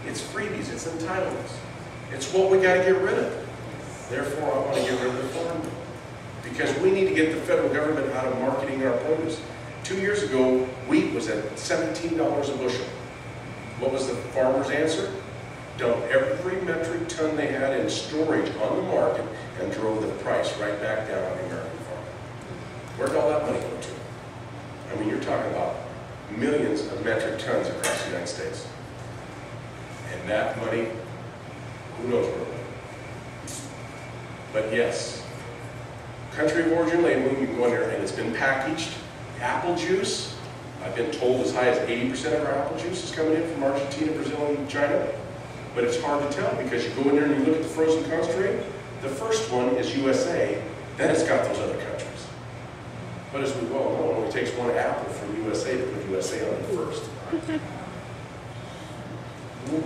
It's freebies, it's entitlements. It's what we got to get rid of. Therefore, I want to get rid of the farm bill. Because we need to get the federal government out of marketing our produce. 2 years ago, wheat was at $17 a bushel. What was the farmer's answer? Dump every metric ton they had in storage on the market and drove the price right back down on the American farm. Where'd all that money go to? I mean, you're talking about millions of metric tons across the United States. And that money, who knows where it went. But yes, country of origin labeling, you can go in there and it's been packaged. Apple juice, I've been told as high as 80% of our apple juice is coming in from Argentina, Brazil, and China. But it's hard to tell because you go in there and you look at the frozen concentrate. The first one is USA, then it's got those other countries. But as we well know, it only takes one apple from USA to put USA on it first.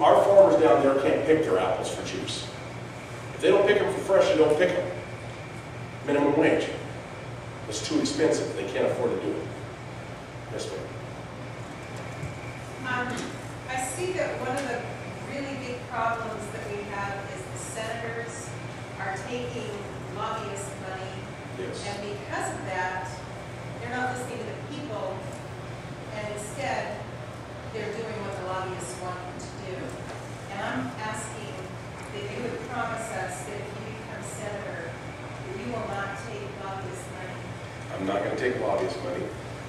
Our farmers down there can't pick their apples for juice. If they don't pick them for fresh, they don't pick them. Minimum wage. It's too expensive. They can't afford to do it. Yes, ma'am. I see that one of the really big problems that we have is the senators are taking lobbyist money. Yes. And because of that, they're not listening to the people, and instead, they're doing what the lobbyists want them to do. And I'm asking that you would promise us that if you become senator, that you will not take lobbyist money. I'm not going to take lobbyist money.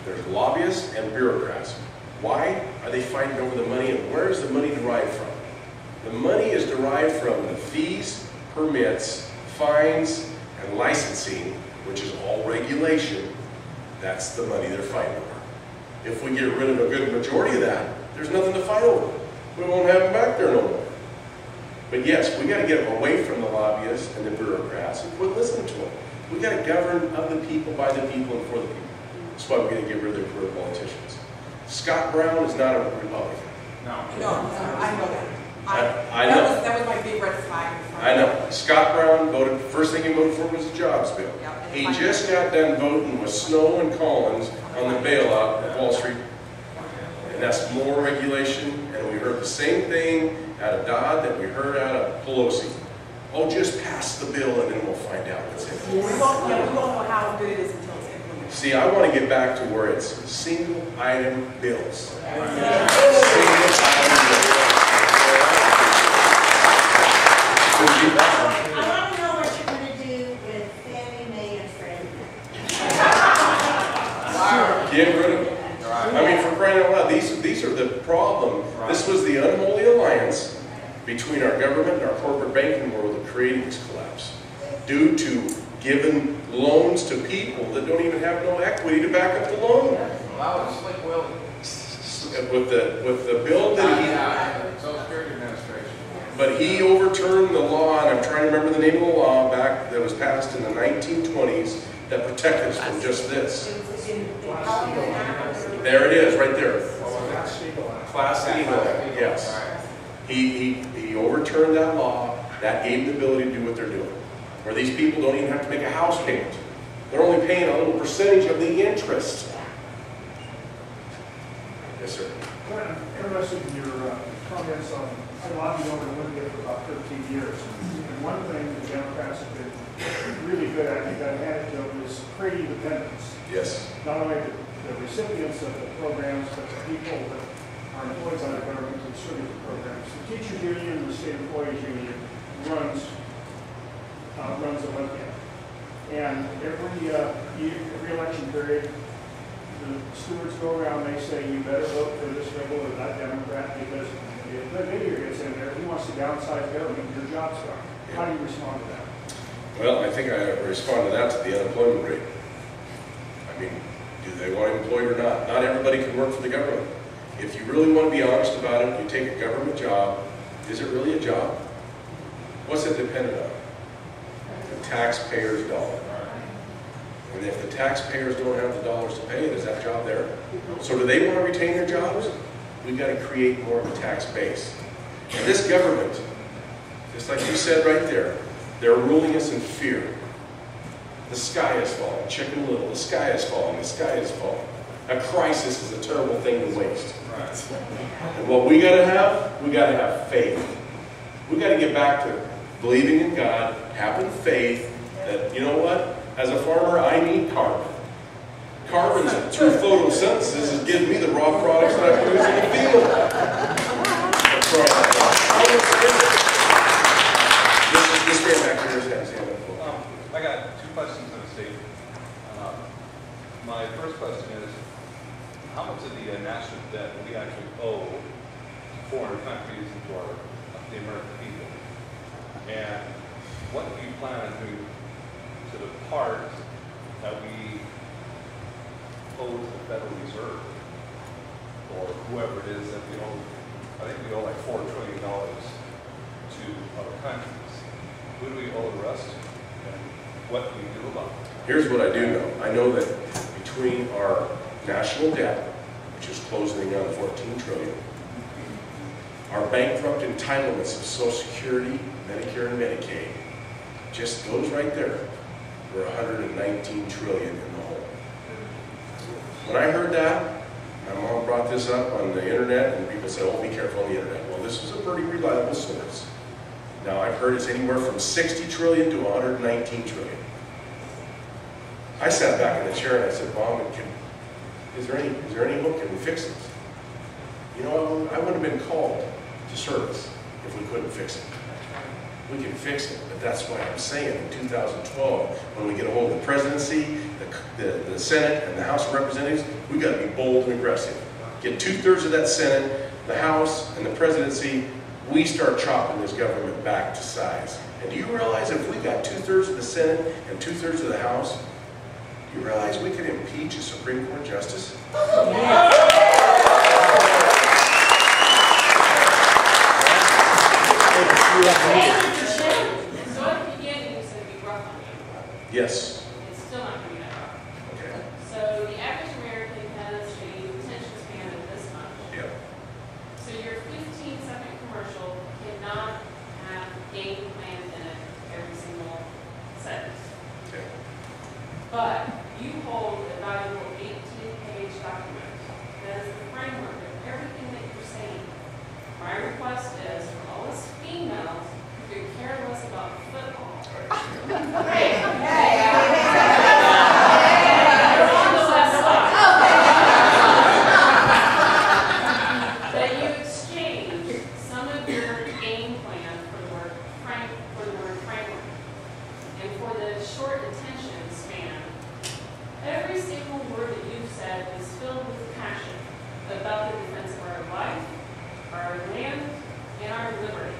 There's lobbyists and bureaucrats. Why are they fighting over the money, and where is the money derived from? The money is derived from the fees, permits, fines, and licensing, which is all regulation. That's the money they're fighting over. If we get rid of a good majority of that, there's nothing to fight over. We won't have them back there no more. But yes, we got to get away from the lobbyists and the bureaucrats and quit listening to them. We got to govern of the people, by the people, and for the people. That's why we're going to get rid of their career politicians. Scott Brown is not a Republican. No, I know that. I know. That was my big red flag. I know. Scott Brown voted, first thing he voted for was the jobs bill. Yep, He just got done voting with Snow and Collins on the bailout of Wall Street. And that's more regulation, and we heard the same thing out of Dodd that we heard out of Pelosi. Oh, just pass the bill and then we'll find out what's in it. We won't know how good it is until it's implemented. See, I want to get back to where it's single item bills. Single item bills. I want to know what you're going to do with Fannie Mae and Freddie Mac. Get rid of them. I mean, for crying out loud, these are the problem. This was the unholy alliance between our government and our corporate banking world that created this collapse. Due to giving loans to people that don't even have no equity to back up the loan. Well, that was Slick Willie. With the bill that Social Security Administration. but he overturned the law, and I'm trying to remember the name of the law back that was passed in the 1920s that protected us from just this. There it is, right there. Class C land, yes. He overturned that law. That gave them the ability to do what they're doing. Where these people don't even have to make a house payment. They're only paying a little percentage of the interest. Yes, sir. I'm interested in your comments on, I lobbied over Olympia for about 13 years. And one thing the Democrats have been really good at, you got to hand it to them, is creating dependence. Yes. Not only the recipients of the programs, but the people that are employees under government and serving the programs. The teachers union, the state employees union runs Olympia. And every election period, the stewards go around, they say, you better vote for this liberal or that Democrat, because if Clint Didier gets in there, he wants to downsize government, your job's gone. How do you respond to that? Well, I think I respond to that to the unemployment rate. I mean, do they want employed or not? Not everybody can work for the government. If you really want to be honest about it, you take a government job. Is it really a job? What's it dependent on? The taxpayer's dollar. And if the taxpayers don't have the dollars to pay it, is that job there? So do they want to retain their jobs? We've got to create more of a tax base. And this government, just like you said right there, they're ruling us in fear. The sky is falling, Chicken Little, the sky is falling, the sky is falling. A crisis is a terrible thing to waste. Right. And what we gotta have faith. We gotta get back to believing in God, having faith that, you know what? As a farmer, I need carbon. Carbon, through photosynthesis, is giving me the raw products that I produce in the field. That's right. This man back here has his hand up. I got two questions in the state. My first question is, how much of the national debt do we actually owe to foreign countries and to the American people? And what do you plan to do to the part that we owe to the Federal Reserve or whoever it is that we owe? I think we owe like $4 trillion to other countries. Who do we owe the rest to? And what do we do about it? Here's what I do know. I know that between our national debt, which is closing in on 14 trillion, our bankrupt entitlements of Social Security, Medicare, and Medicaid, just those right there, we're 119 trillion in the hole. When I heard that, my mom brought this up on the internet, and people said, oh, be careful on the internet. Well, this is a pretty reliable source. Now, I've heard it's anywhere from 60 trillion to 119 trillion. I sat back in the chair and I said, Mom, is there any hope? Can we fix this? You know, I wouldn't have been called to service if we couldn't fix it. We can fix it, but that's why I'm saying in 2012, when we get a hold of the presidency, the Senate, and the House of Representatives, we got to be bold and aggressive. Get 2/3 of that Senate, the House, and the presidency, we start chopping this government back to size. And do you realize if we got 2/3 of the Senate and 2/3 of the House, do you realize we could impeach a Supreme Court justice? So at the beginning, you said it'd be rough on you. Yes. It's still not going to be that rough. Okay. So the average American has a attention span of this much. Yep. So your 15-second commercial cannot have game plan in it every single sentence. Okay. But you hold a valuable 18-page document that is the framework of everything that you're saying. My request is for all us females who care less about football. You're on the left side. That you exchange some of your game plan for the word framework. And for the short attention span, every single word that you've said is filled with passion about the defense of our life, our land, and our liberty.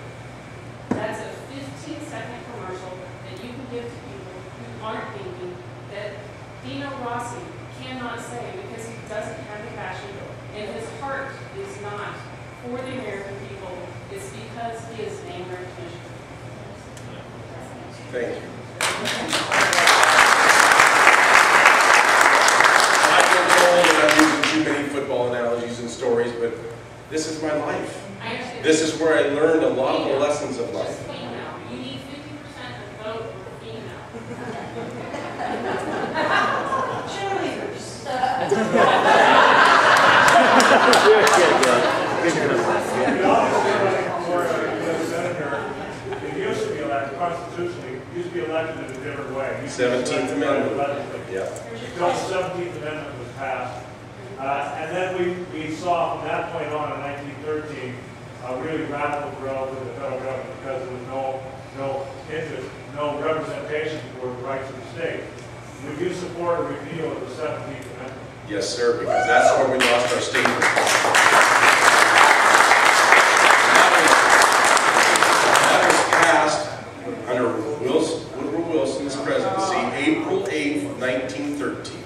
That's a 15-second commercial that you can give to people who aren't thinking that Dino Rossi cannot say because he doesn't have the passion and his heart is not for the American people. It's because he is name recognition. Thank you. I've been told that I'm using too many football analogies and stories, but this is my life. I understand. This is where I learned a lot of the lessons of life. Just female. You need 50% of the vote for female. It used to be elected, constitutionally, it used to be elected in a different way. It used to be 17th elected by the Amendment. legislature. Yeah. Until the 17th Amendment was passed. And then we saw from that point on in 1913 a really radical growth in the federal government because there was no interest, no representation for the rights of the state. Would you support a repeal of the 17th Amendment? Yes, sir, because that's where we lost our state. That was passed under Woodrow Wilson's presidency, April 8th, 1913.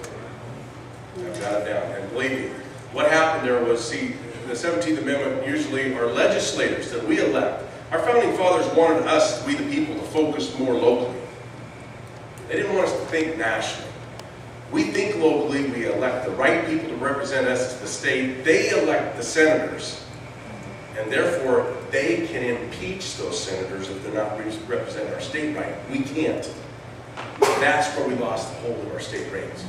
I've got it down. And believe me, what happened there was, see, the 17th Amendment usually are legislators that we elect. Our founding fathers wanted us, we the people, to focus more locally. They didn't want us to think nationally. We think locally, we elect the right people to represent us to the state. They elect the senators. And therefore, they can impeach those senators if they're not representing our state right. We can't. That's where we lost the hold of our state reins.